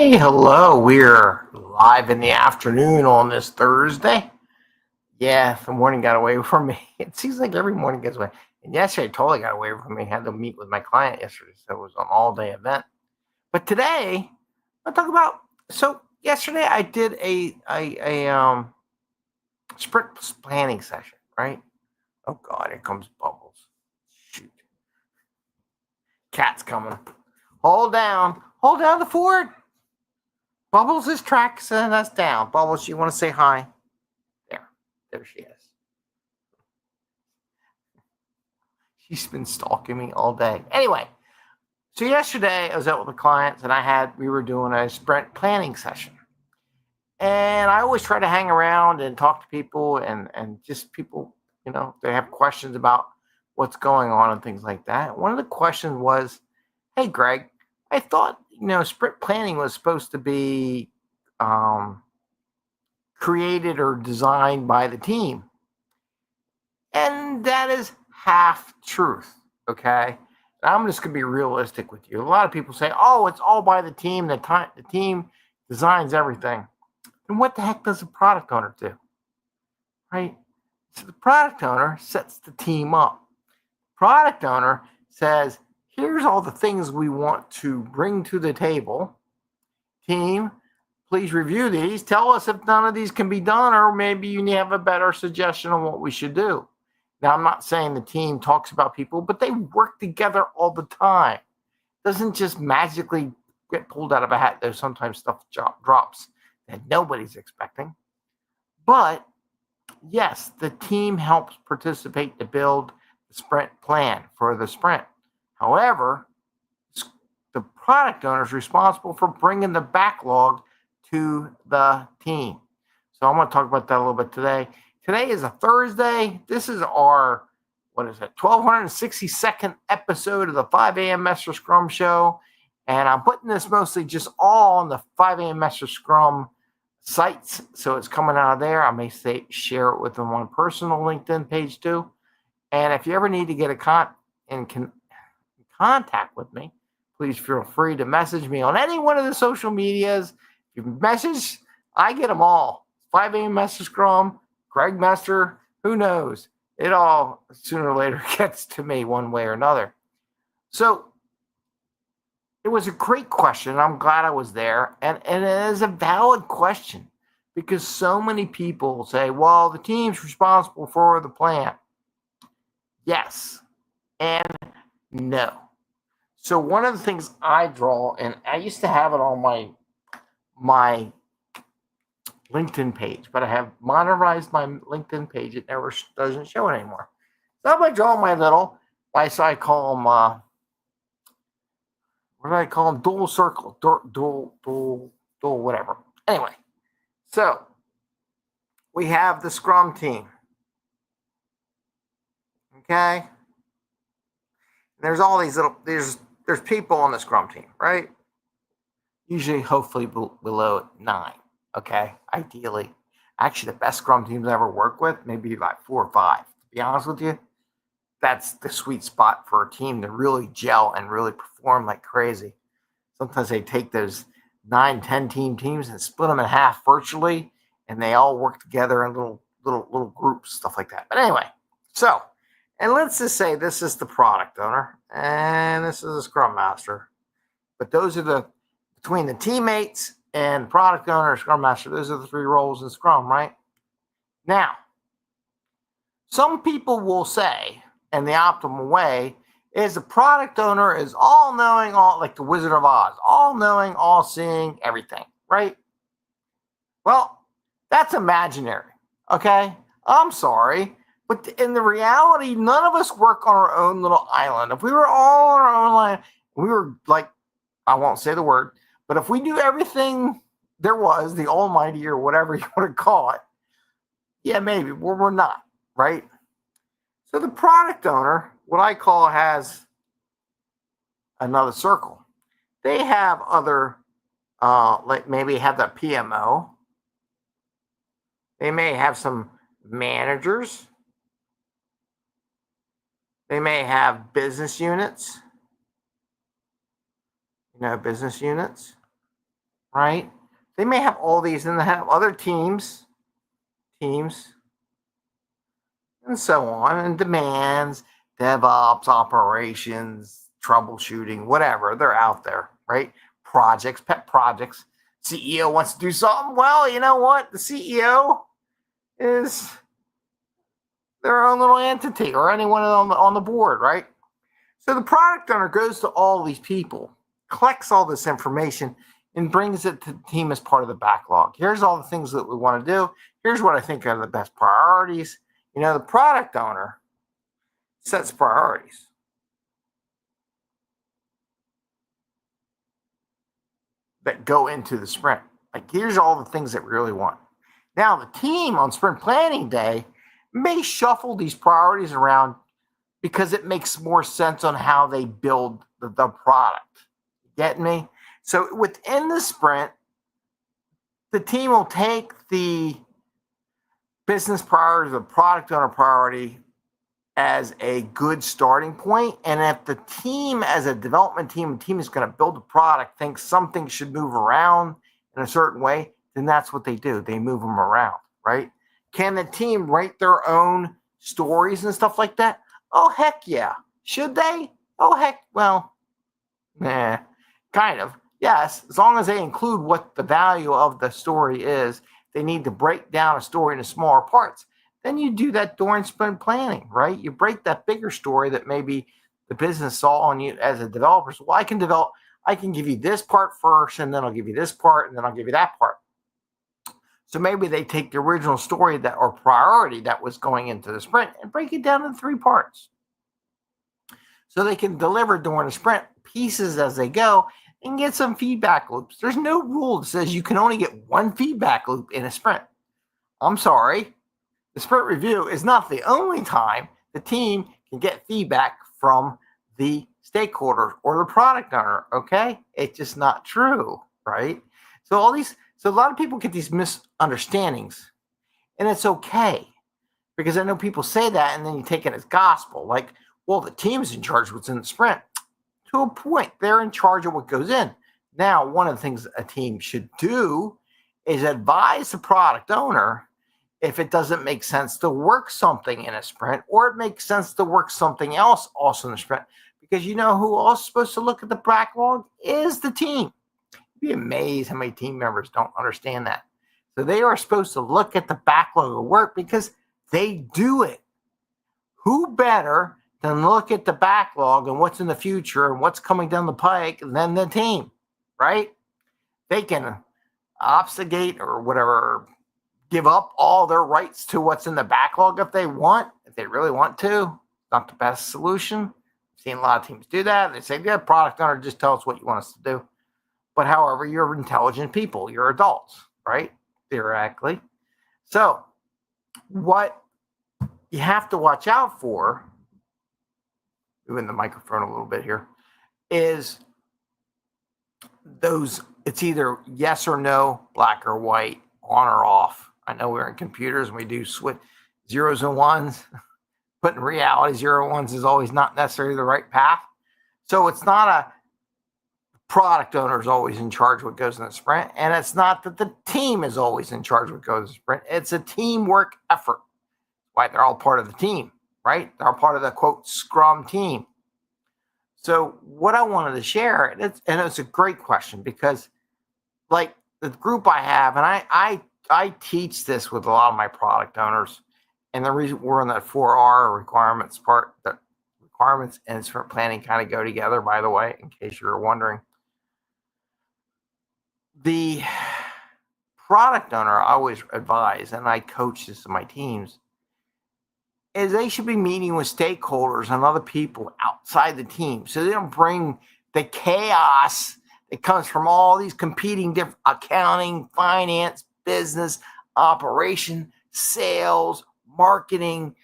Hey, hello. We're live in the afternoon on this Thursday. Yeah, the morning got away from me. It seems like every morning gets away. And yesterday totally got away from me. I had to meet with my client yesterday, so it was an all-day event. But today, I'll talk about. So yesterday I did a sprint planning session. Right? Oh God, here comes Bubbles. Shoot, cat's coming. Hold down the fort. Bubbles is tracking us down. Bubbles, you want to say hi? There she is. She's been stalking me all day. Anyway, so yesterday I was out with the clients and we were doing a sprint planning session. And I always try to hang around and talk to people and just people, they have questions about what's going on and things like that. One of the questions was, hey, Greg, I thought, sprint planning was supposed to be created or designed by the team. And that is half truth, okay? I'm just going to be realistic with you. A lot of people say, oh, it's all by the team. The team designs everything. And what the heck does the product owner do? Right? So the product owner sets the team up. Product owner says, here's all the things we want to bring to the table. Team, please review these. Tell us if none of these can be done, or maybe you have a better suggestion on what we should do. Now, I'm not saying the team talks about people, but they work together all the time. It doesn't just magically get pulled out of a hat. There's sometimes stuff drops that nobody's expecting. But yes, the team helps participate to build the sprint plan for the sprint. However, the product owner is responsible for bringing the backlog to the team. So I'm going to talk about that a little bit today. Today is a Thursday. This is our, 1262nd episode of the 5 a.m. Mester Scrum show. And I'm putting this mostly just all on the 5 a.m. Mester Scrum sites. So it's coming out of there. I may share it with my personal LinkedIn page too. And if you ever need to get in contact with me, please feel free to message me on any one of the social medias. If you message, I get them all. 5 a.m. Mester Scrum, Greg Mester, who knows? It all sooner or later gets to me one way or another. So it was a great question. I'm glad I was there. And it is a valid question because so many people say, well, the team's responsible for the plan. Yes and no. So one of the things I draw, and I used to have it on my LinkedIn page, but I have monetized my LinkedIn page. It never doesn't show it anymore. So I'm going to draw my little, so I call them, what do I call them? Dual circle, dual, whatever. Anyway, so we have the Scrum team. Okay? There's all these there's people on the Scrum team, right? Usually, hopefully below 9. Okay, ideally. Actually, the best Scrum teams I ever worked with, maybe like 4 or 5. To be honest with you, that's the sweet spot for a team to really gel and really perform like crazy. Sometimes they take those 9, 10 teams and split them in half virtually, and they all work together in little groups, stuff like that. But anyway, so, and let's just say this is the product owner, and this is the Scrum Master. But those are between the teammates and product owner, Scrum Master, those are the 3 roles in Scrum, right? Now, some people will say, and the optimal way is the product owner is all-knowing, like the Wizard of Oz, all-knowing, all-seeing, everything, right? Well, that's imaginary, okay? I'm sorry, but in the reality, none of us work on our own little island. If we were all on our own island, we were like, I won't say the word, but if we knew everything there was, the almighty or whatever you want to call it, yeah, maybe. Well, we're not, right? So the product owner, what I call, has another circle. They have other, like maybe have the PMO. They may have some managers. They may have business units. Business units, right? They may have all these and they have other teams, and so on, and demands, DevOps, operations, troubleshooting, whatever. They're out there, right? Projects, pet projects. CEO wants to do something. Well, you know what? The CEO is their own little entity, or anyone on the board, right? So the product owner goes to all these people, collects all this information, and brings it to the team as part of the backlog. Here's all the things that we want to do. Here's what I think are the best priorities. The product owner sets priorities. That go into the sprint. Like, here's all the things that we really want. Now, the team on sprint planning day may shuffle these priorities around because it makes more sense on how they build the product. Get me? So within the sprint, the team will take the business priority, the product owner priority, as a good starting point. And if the team, as a development team, the team is going to build a product, thinks something should move around in a certain way, then that's what they do. They move them around, right? Can the team write their own stories and stuff like that? Oh, heck yeah. Should they? Oh, heck, well, kind of. Yes, as long as they include what the value of the story is. They need to break down a story into smaller parts. Then you do that during sprint planning, right? You break that bigger story that maybe the business saw on you as a developer. So, well, I can give you this part first, and then I'll give you this part, and then I'll give you that part. So maybe they take the original story that or priority that was going into the sprint and break it down into 3 parts. So they can deliver during the sprint pieces as they go and get some feedback loops. There's no rule that says you can only get 1 feedback loop in a sprint. I'm sorry. The sprint review is not the only time the team can get feedback from the stakeholder or the product owner, okay? It's just not true, right? So a lot of people get these misunderstandings, and it's okay, because I know people say that and then you take it as gospel. Like, well, the team's in charge of what's in the sprint. To a point, they're in charge of what goes in. Now, one of the things a team should do is advise the product owner if it doesn't make sense to work something in a sprint, or it makes sense to work something else also in the sprint. Because you know who else is supposed to look at the backlog is the team. You'd be amazed how many team members don't understand that. So they are supposed to look at the backlog of work because they do it. Who better than look at the backlog and what's in the future and what's coming down the pike than the team, right? They can obfuscate or whatever, give up all their rights to what's in the backlog if they want, if they really want to. Not the best solution. I've seen a lot of teams do that. They say, yeah, product owner, just tell us what you want us to do. But however, you're intelligent people. You're adults, right? Theoretically. So what you have to watch out for, moving the microphone a little bit here, is those, it's either yes or no, black or white, on or off. I know we're in computers and we do switch zeros and ones, but in reality, 0 and 1s is always not necessarily the right path. So it's not a product owner is always in charge of what goes in the sprint, and it's not that the team is always in charge of what goes in the sprint. It's a teamwork effort. Why they're all part of the team, right? They're all part of the quote Scrum team. So what I wanted to share, and it's a great question, because like the group I have, and I teach this with a lot of my product owners, and the reason we're in that 4R requirements part, the requirements and sprint planning kind of go together, by the way, in case you're wondering. The product owner, I always advise, and I coach this to my teams, is they should be meeting with stakeholders and other people outside the team, so they don't bring the chaos that comes from all these competing different accounting, finance, business, operation, sales, marketing,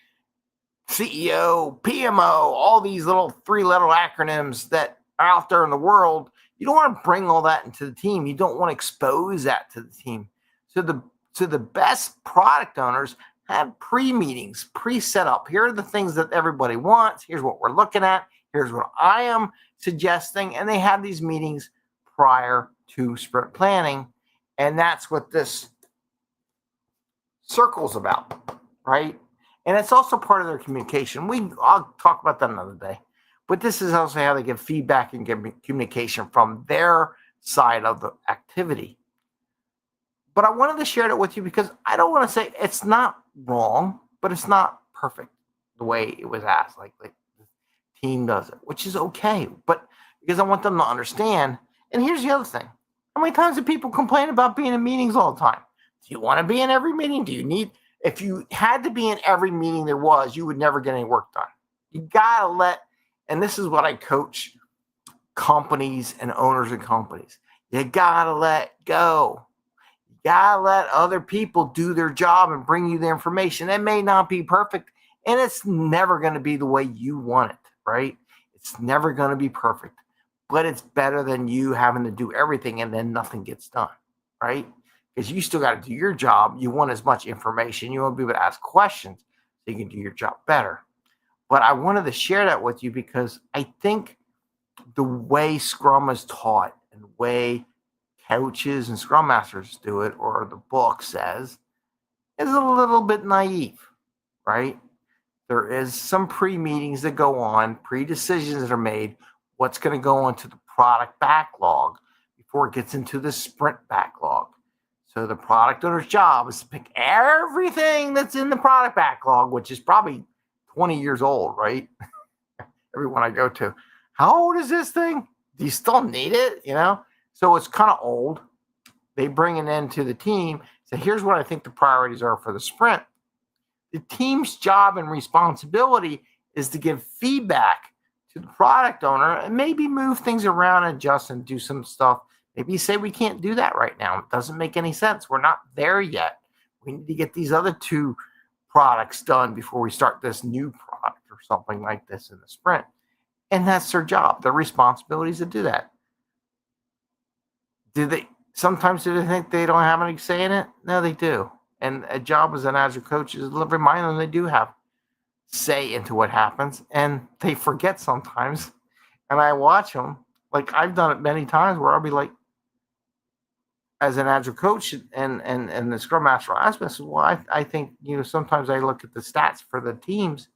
CEO, PMO, all these little 3-letter acronyms that are out there in the world. You don't want to bring all that into the team. You don't want to expose that to the team. So the best product owners have pre-meetings, pre-set up. Here are the things that everybody wants. Here's what we're looking at. Here's what I am suggesting. And they have these meetings prior to sprint planning. And that's what this circle's about, right? And it's also part of their communication. I'll talk about that another day. But this is also how they give feedback and give communication from their side of the activity. But I wanted to share it with you because I don't want to say it's not wrong, but it's not perfect the way it was asked. Like the team does it, which is okay. But because I want them to understand. And here's the other thing. How many times do people complain about being in meetings all the time? Do you want to be in every meeting? If you had to be in every meeting there was, you would never get any work done. You got to and this is what I coach companies and owners of companies. You got to let go. You got to let other people do their job and bring you the information. It may not be perfect, and it's never going to be the way you want it, right? It's never going to be perfect, but it's better than you having to do everything and then nothing gets done, right? Because you still got to do your job. You want as much information. You want to be able to ask questions so you can do your job better. But I wanted to share that with you because I think the way Scrum is taught and the way coaches and Scrum Masters do it, or the book says, is a little bit naive, right? There is some pre-meetings that go on, pre-decisions that are made, what's going to go into the product backlog before it gets into the sprint backlog. So the product owner's job is to pick everything that's in the product backlog, which is probably 20 years old, right? Everyone I go to, how old is this thing? Do you still need it? So it's kind of old. They bring it into the team. So here's what I think the priorities are for the sprint. The team's job and responsibility is to give feedback to the product owner and maybe move things around, adjust, and do some stuff. Maybe you say we can't do that right now. It doesn't make any sense. We're not there yet. We need to get these other two products done before we start this new product or something like this in the sprint. And that's their job. Their responsibility is to do that. Sometimes do they think they don't have any say in it? No, they do. And a job as an agile coach is to remind them they do have say into what happens. And they forget sometimes. And I watch them. Like I've done it many times where I'll be like, as an agile coach and the Scrum Master aspect, well, I think, sometimes I look at the stats for the teams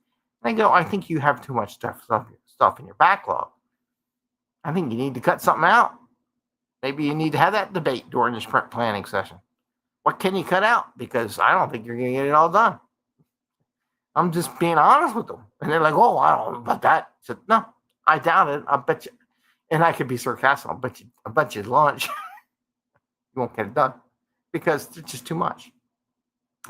and I go, I think you have too much stuff in your backlog. I think you need to cut something out. Maybe you need to have that debate during the sprint planning session. What can you cut out? Because I don't think you're going to get it all done. I'm just being honest with them. And they're like, oh, I don't know about that. I said, no, I doubt it. I bet you. And I could be sarcastic. I bet you lunch. You won't get it done because it's just too much.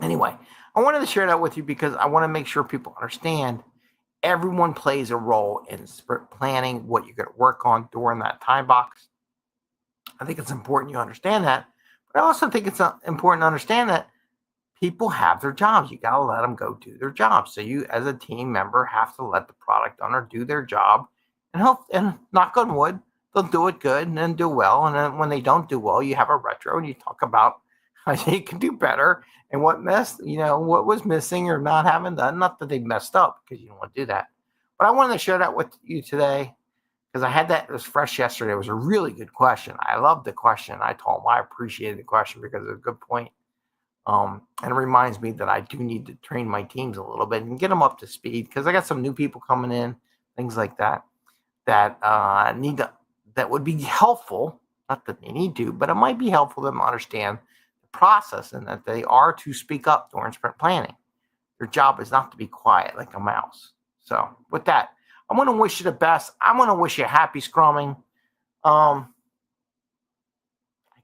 Anyway, I wanted to share that with you because I want to make sure people understand everyone plays a role in sprint planning, what you're going to work on during that time box. I think it's important you understand that. But I also think it's important to understand that people have their jobs. You got to let them go do their job. So you, as a team member, have to let the product owner do their job and help. And knock on wood, they'll do it good and then do well. And then when they don't do well, you have a retro and you talk about how they can do better and what was missing or not having done. Not that they messed up, because you don't want to do that. But I wanted to share that with you today because I had that. It was fresh yesterday. It was a really good question. I loved the question. I told them I appreciated the question because it's a good point. And it reminds me that I do need to train my teams a little bit and get them up to speed because I got some new people coming in, things like that that would be helpful. Not that they need to, but it might be helpful for them to understand the process and that they are to speak up during sprint planning. Their job is not to be quiet like a mouse. So with that, I'm going to wish you the best. I'm going to wish you happy scrumming. I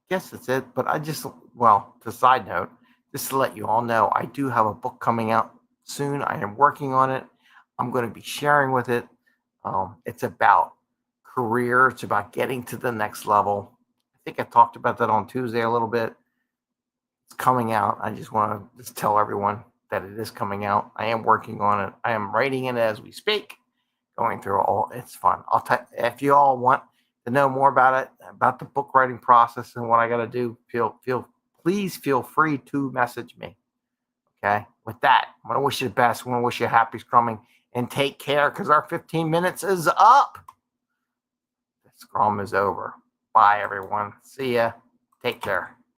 guess that's it. But the side note, just to let you all know, I do have a book coming out soon. I am working on it. I'm going to be sharing with it. It's about career. It's about getting to the next level. I think I talked about that on Tuesday a little bit. It's coming out. I just want to tell everyone that it is coming out. I am working on it. I am writing it as we speak, going through it's fun. If you all want to know more about it, about the book writing process and what I got to do, please feel free to message me. Okay. With that, I'm going to wish you the best. I want to wish you a happy scrumming and take care because our 15 minutes is up. The scrum is over. Bye, everyone. See ya. Take care.